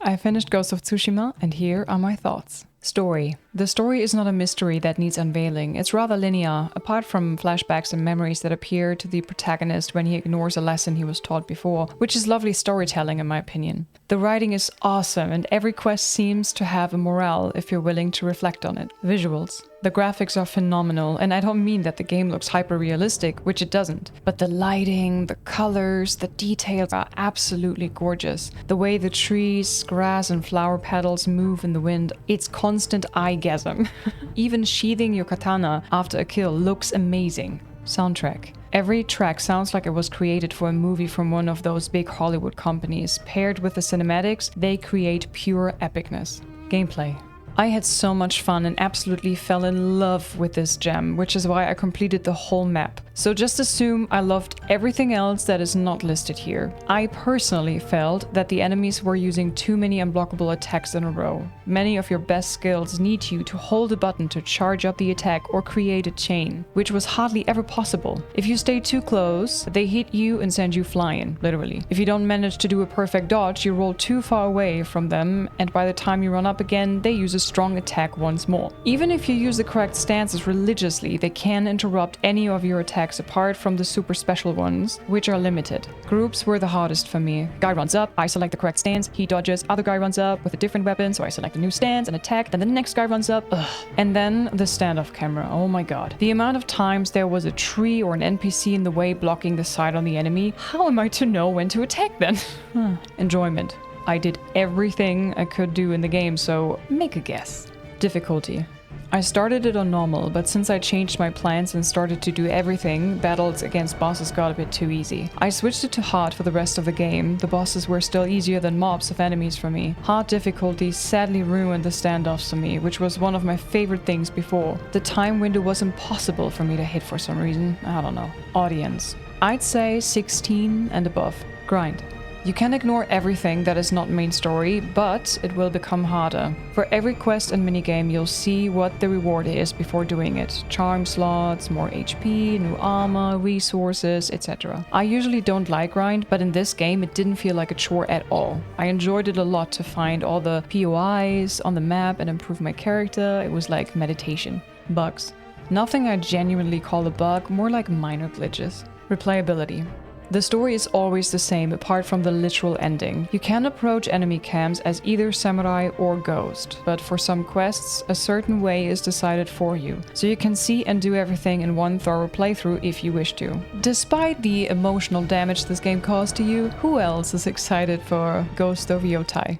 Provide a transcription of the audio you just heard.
I finished Ghost of Tsushima, and here are my thoughts. Story. The story is not a mystery that needs unveiling. It's rather linear, apart from flashbacks and memories that appear to the protagonist when he ignores a lesson he was taught before, which is lovely storytelling in my opinion. The writing is awesome, and every quest seems to have a morale if you're willing to reflect on it. Visuals. The graphics are phenomenal, and I don't mean that the game looks hyper-realistic, which it doesn't. But the lighting, the colors, the details are absolutely gorgeous. The way the trees, grass and flower petals move in the wind, it's constant eye-gasm. Even sheathing your katana after a kill looks amazing. Soundtrack. Every track sounds like it was created for a movie from one of those big Hollywood companies. Paired with the cinematics, they create pure epicness. Gameplay. I had so much fun and absolutely fell in love with this gem, which is why I completed the whole map. So just assume I loved everything else that is not listed here. I personally felt that the enemies were using too many unblockable attacks in a row. Many of your best skills need you to hold a button to charge up the attack or create a chain, which was hardly ever possible. If you stay too close, they hit you and send you flying, literally. If you don't manage to do a perfect dodge, you roll too far away from them, and by the time you run up again, they use a strong attack once more. Even if you use the correct stances religiously, they can interrupt any of your attacks apart from the super special ones, which are limited. Groups were the hardest for me. Guy runs up, I select the correct stance, he dodges, other guy runs up with a different weapon, so I select a new stance and attack, then the next guy runs up, and then the standoff camera, oh my god. The amount of times there was a tree or an NPC in the way blocking the sight on the enemy, how am I to know when to attack then? Enjoyment. I did everything I could do in the game, so make a guess. Difficulty. I started it on normal, but since I changed my plans and started to do everything, battles against bosses got a bit too easy. I switched it to hard for the rest of the game. The bosses were still easier than mobs of enemies for me. Hard difficulty sadly ruined the standoffs for me, which was one of my favorite things before. The time window was impossible for me to hit for some reason. I don't know. Audience. I'd say 16 and above. Grind. You can ignore everything that is not main story, but it will become harder. For every quest and minigame, you'll see what the reward is before doing it. Charm slots, more HP, new armor, resources, etc. I usually don't like grind, but in this game it didn't feel like a chore at all. I enjoyed it a lot to find all the POIs on the map and improve my character. It was like meditation. Bugs. Nothing I genuinely call a bug, more like minor glitches. Replayability. The story is always the same apart from the literal ending. You can approach enemy camps as either samurai or ghost, but for some quests, a certain way is decided for you, so you can see and do everything in one thorough playthrough if you wish to. Despite the emotional damage this game caused to you, who else is excited for Ghost of Yotai?